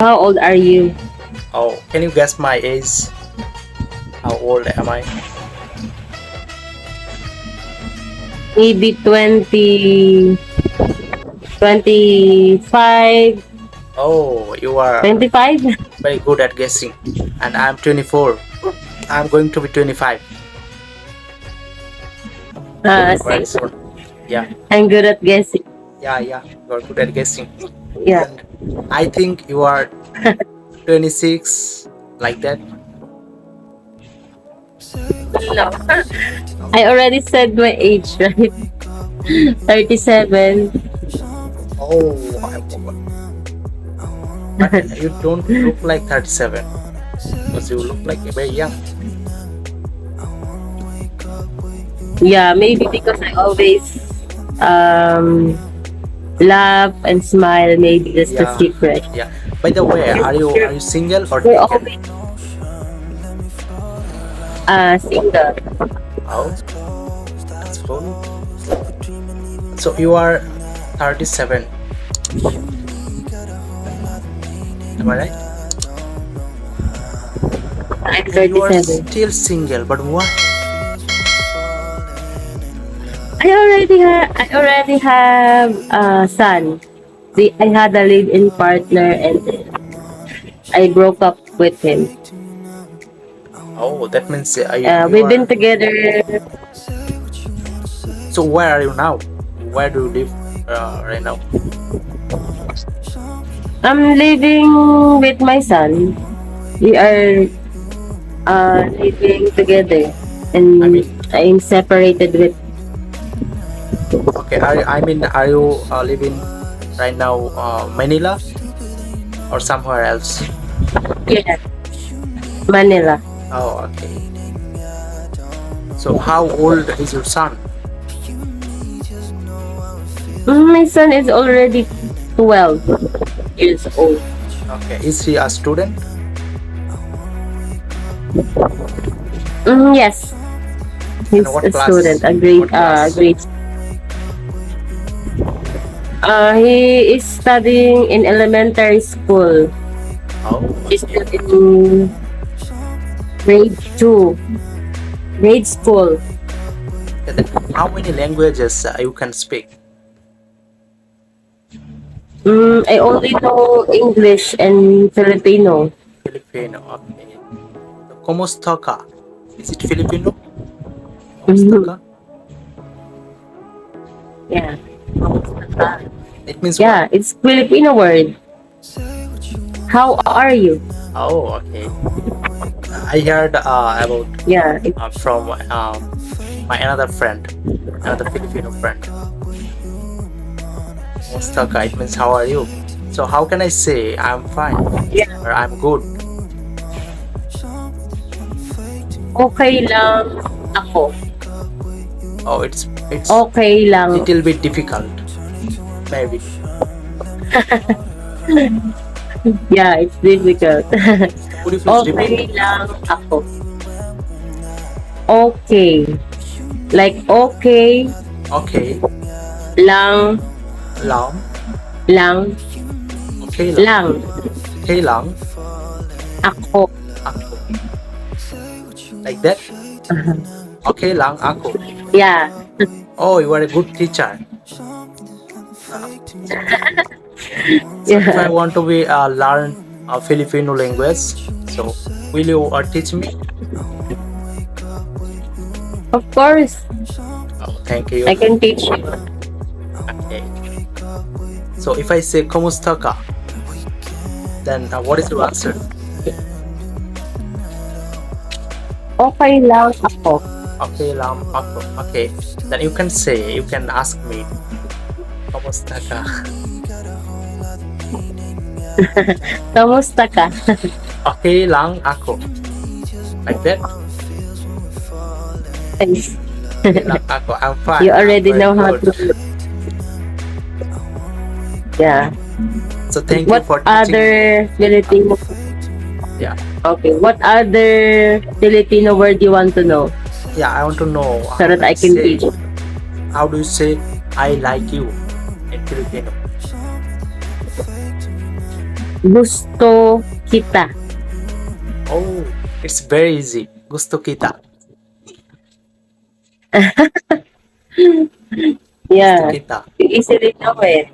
How old are you? Oh, can you guess my age? How old am I? Maybe 25. Oh, you are 25? very good at guessing. And I'm 24. I'm going to be 25 very Same. soon. Yeah, I'm good at guessing. yeah. You are good at guessing. Yeah. And I think you are 26, like that. No. No. I already said my age, right? 37. Oh, but you don't look like 37 because you look like very young. Yeah, maybe because I always um laugh and smile. Maybe that's the Yeah, secret. yeah. By the way, are you single or We're taken? always single. Oh, that's cool. So you are 37. Am I right? I'm And you are 37. still single, but why? I already have a son. I had a live-in partner and I broke up with him. Oh, that means you We've been are. together. So where are you now? Where do you live right now? I'm living with my son. We are living together, I and mean, I'm separated with. okay. Are you living right now Manila or somewhere else? Yeah, Manila. Oh, okay. So how old is your son? My son is already 12 years old. Okay, is he a student? Yes, And he's what a class? student, a What class? grade. He is studying in elementary school. Oh, He's okay. still in grade 2, grade school. And then how many languages you can speak? I only know English and Filipino. Filipino. Okay. So, Kumusta? Is it Filipino? Mhm. Kumusta? Yeah. It means what? Yeah, it's Filipino word. How are you? Oh, okay. I heard about Yeah, from my another friend, another Filipino friend. Kumusta? It means how are you? So how can I say I'm fine yeah. or I'm good? Okay lang ako. Oh, it's Okay lang. little bit difficult, maybe. Yeah, it's difficult. Could you please Okay repeat? lang ako. Okay. Like okay Okay, lang lang, lang okay lang, lang okay lang, ako. ako. Like that? Okay lang, ako. Yeah. Oh, you are a good teacher. So if I Yeah. want to be learn Filipino language, so will you teach me? Of course, Oh, thank you. I can teach you. Okay. So if I say kumusta ka, then what is your answer? Okay lang ako. Okay lang ako. Okay. Then you can ask me kumusta ka. Kamusta ka? Okay lang ako. Like that. Okay lang ako. I'm fine. You I'm already very know how good. to. Yeah. So thank you What for teaching me. other Filipino? Yeah. Okay. What other Filipino word you want to know Yeah, I want to know so that I can teach? how do you say I like you in Filipino? Gusto kita. Oh, it's very easy. Gusto kita. Gusto Yeah. kita. You easily know it.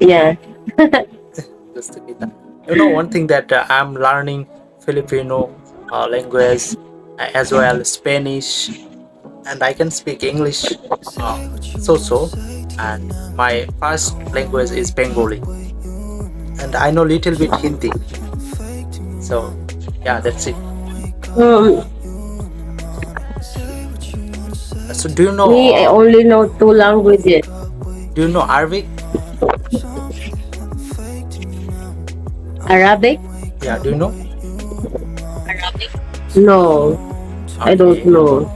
Yeah. Gusto kita. You know, one thing that I'm learning Filipino language, as well Spanish, and I can speak English so. And my first language is Bengali, and I know little bit Hindi. So yeah, that's it. Um, So do you know Me, I only know 2 languages. Arabic? Arabic? Yeah, do you know? No, I don't Okay. know.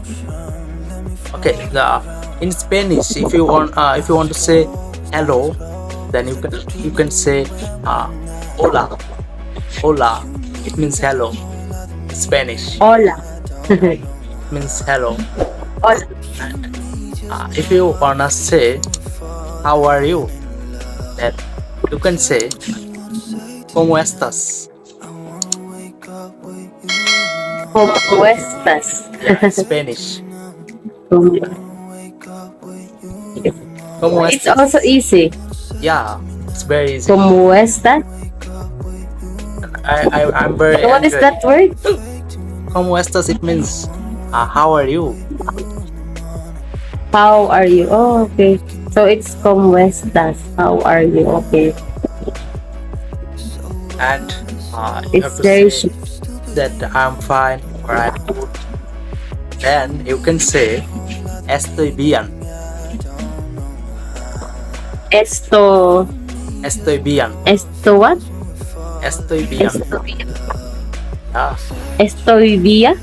Okay, in Spanish, if you want to say hello, then you can say hola. Hola, it means hello. In Spanish, Hola. it means hello. Hola. If you wanna say how are you, then you can say ¿Cómo estás? ¿Cómo estás? Yeah, Spanish. ¿Cómo- ¿Cómo It's estás? also easy. Yeah, it's very easy. ¿Cómo estás? I'm very What is enjoy. that word? ¿Cómo estás? It means how are you? How are you? Oh, okay. So it's ¿Cómo estás? How are you? Okay. And you have It's to very say that I'm fine or I'm good. Then you can say estoy bien. Esto Estoy what? bien. Estoy bien. Ah, Estoy bien.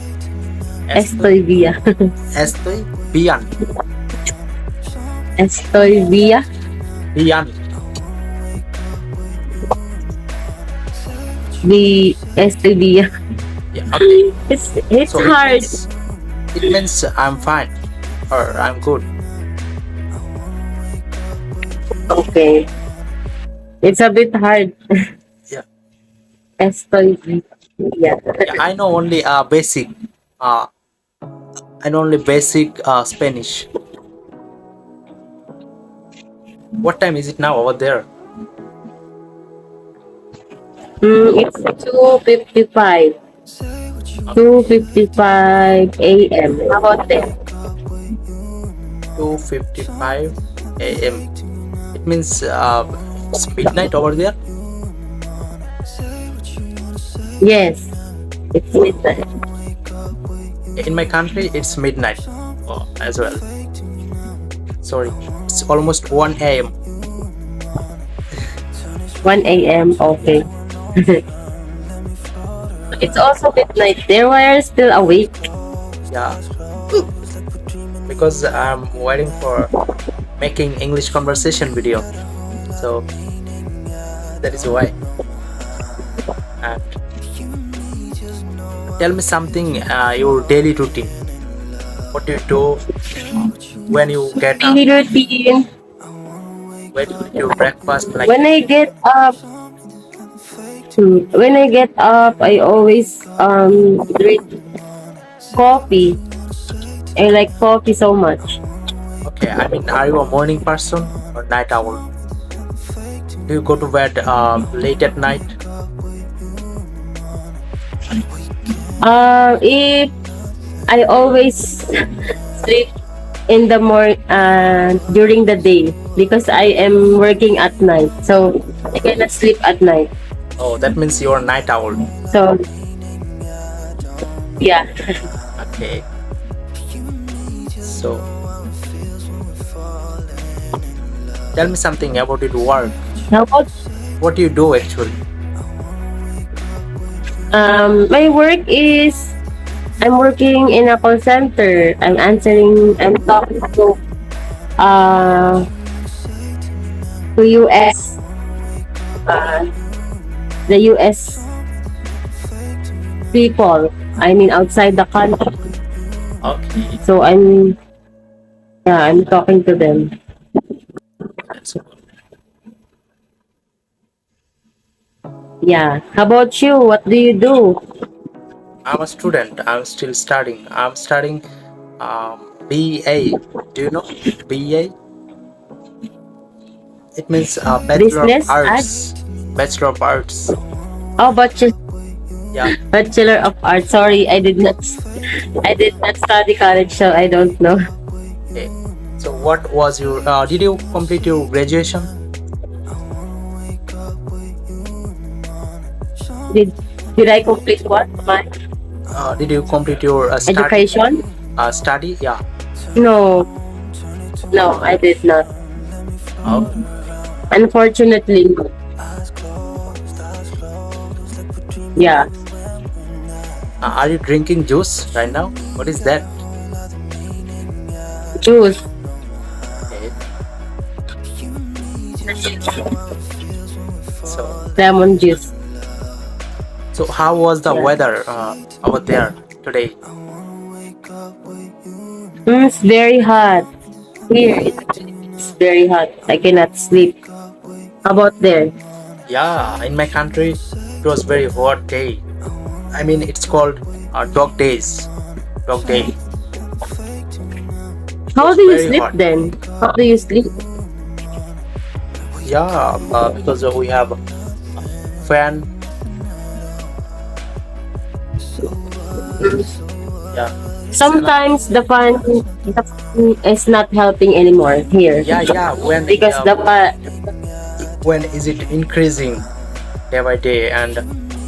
Estoy bien. estoy bien. Estoy bien. Bien. Estoy bien. Yeah, okay. It's So hard. it means I'm fine or I'm good. Okay. It's a bit hard. Yeah. Estoy bien. Yeah, I know only basic. I know only basic Spanish. What time is it now over there? It's 2:55. 2:55 a.m. How about that? 2:55 a.m. It means it's midnight over there. Yes. It's midnight. In my country, it's midnight as well. Sorry, it's almost 1 a.m. 1 a.m. Okay. It's also midnight there. Why are you still awake? Yeah, because I'm waiting for making English conversation video, so that is why. And tell me something, your daily routine. What do you do when you get up? Daily routine. When you eat your breakfast? Like When I get up, I always drink coffee. I like coffee so much. okay, I mean, are you a morning person or night owl? Do you go to bed late at night? If I always sleep in the during the day because I am working at night, so I cannot sleep at night. Oh, that means you're a night owl. So yeah. Okay. So, tell me something about your work. How about What do you do actually? my work is I'm working in a call center. I'm talking to US the US people. I mean outside the country. Okay, So I'm talking to them. that's good. Yeah. How about you? What do you do? I'm a student. I'm still studying. I'm studying BA. Do you know BA? It means Bachelor of Business? Arts. Bachelor of Arts. Oh, Yeah. Bachelor of Arts. Sorry, I did not study college, so I don't know. Okay. So what was your? Did you complete your graduation? Did did I complete what? My Did you complete your study? education? Study? Yeah. No, no, I did not. Oh. Unfortunately, no. Yeah, Are you drinking juice right now? What is that? juice, Okay. So, lemon juice. so how was the Yeah, weather over there today? it's very hot here. It's very hot. I cannot sleep. How about there? Yeah, in my country, it was very hot day. I mean, it's called dog days. Dog day. It How was do you very sleep hot. then? How do you sleep? Yeah, because we have a fan. Yeah, it's an, Sometimes the fun is not helping anymore here yeah. because the fan. When is it increasing day by day? And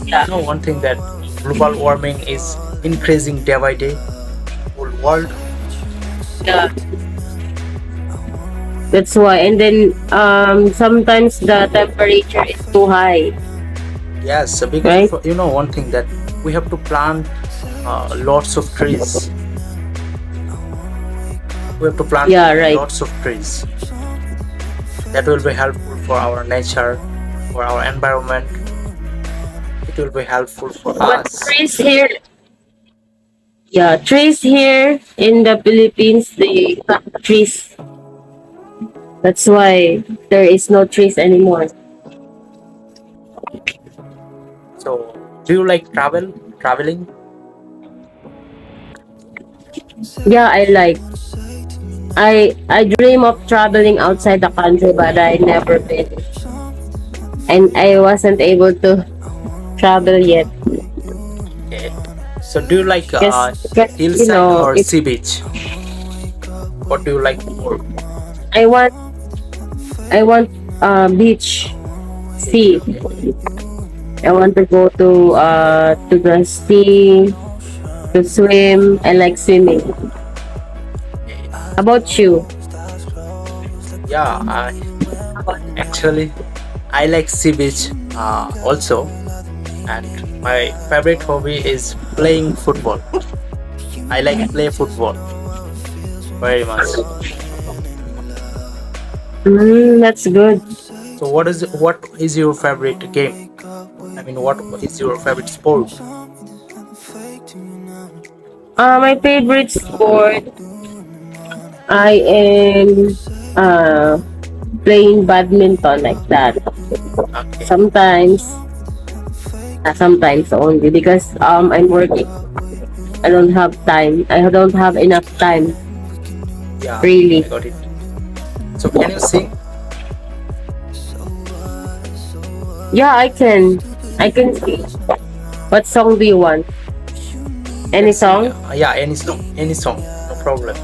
Yeah, one thing that global warming is increasing day by day. Whole world. yeah. That's why. And then sometimes the temperature is too high, Yes, because right? of one thing that we have to plant lots of trees. We have to plant Yeah, right. lots of trees. That will be helpful for our nature, for our environment. It will be helpful for But us. trees here, yeah, trees here in the Philippines, they cut trees. That's why there is no trees anymore. So, do you like traveling? Yeah, I like. I dream of traveling outside the country, but I never been, and I wasn't able to travel yet. Okay. So, do you like Because hillside or if sea beach? What do you like more? I want I want beach, sea. Okay. I want to go to the sea to swim. I like swimming. Okay. How about you? Yeah, actually I like sea beach also, and my favorite hobby is playing football. I like play football very much. That's good. So what is your favorite game? I mean, what is your favorite sport? My favorite sport. I am playing badminton like that. Okay. Sometimes, sometimes only because I'm working. I don't have time. I don't have enough time. Yeah, Really. I got it. So can you sing? Yeah, I can. I can sing. What song do you want? You can Any sing. song? Yeah, any song, no problem.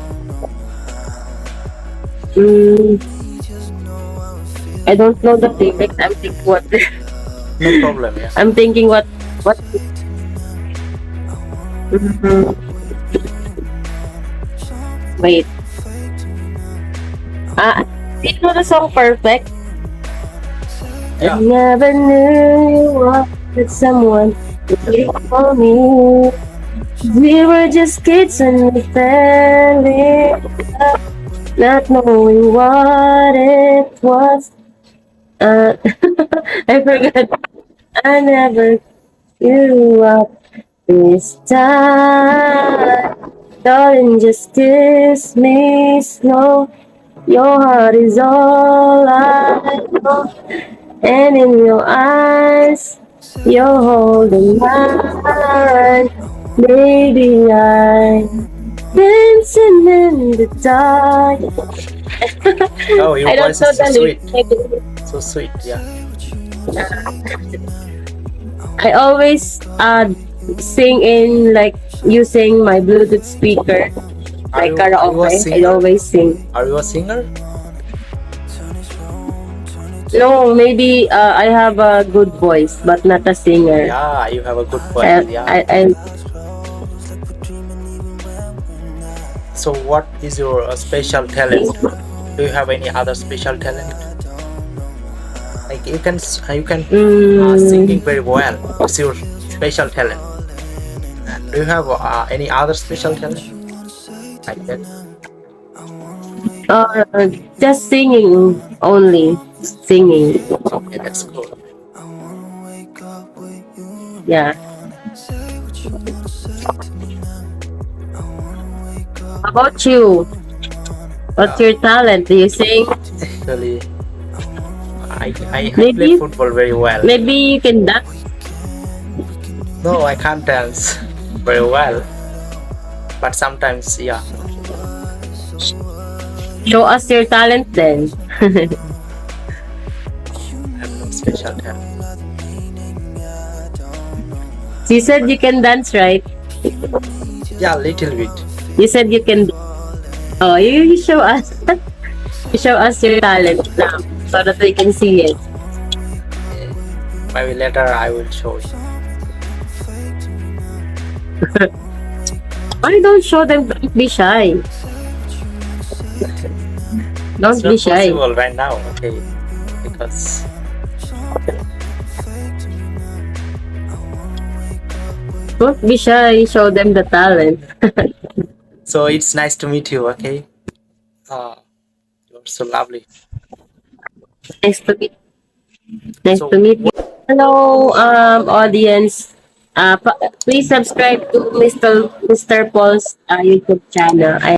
Mm, I don't know the lyrics. I'm thinking what. No problem. Yeah. I'm thinking what. Mhm. Wait. Do you know the song Perfect? I Yeah. never knew you wanted someone to care for me. We were just kids when we fell in love, not knowing what it was. Uh, I forgot. I never grew up this time. Darling, just kiss me slow. Your heart is all I know, and in your eyes, You're holding my hand, baby. I'm dancing in the dark. Oh, your I don't voice know is so the sweet. lyrics. So sweet, yeah. I always sing in like using my Bluetooth speaker, like Are you a karaoke. I singer? always sing. Are you a singer? No, maybe I have a good voice, but not a singer. Yeah, you have a good voice. I, Yeah. I So, what is your special talent? Do you have any other special talent? Like you can singing mm, very well. It's your special talent. And do you have any other special talent like that? just singing only, singing. Okay, that's cool. Yeah. How about you? What's your talent? Do you sing? Actually, I play Maybe, football very well. maybe you can dance. No, I can't dance very well, but sometimes, yeah. Show us your talent then. I have no special talent. You said you can dance, right? Yeah, little bit. You said you can. Oh, you show us. You show us your talent now, so that we can see it. Maybe later I will show you. Why don't show them? Don't be shy. Don't It's be not shy. possible right now, okay? Because Don't be shy. Show them the talent. so it's nice to meet you, okay? You're so lovely. Nice to meet. Nice So to meet you. what? Hello, audience. Please subscribe to Mr. Paul's YouTube channel. I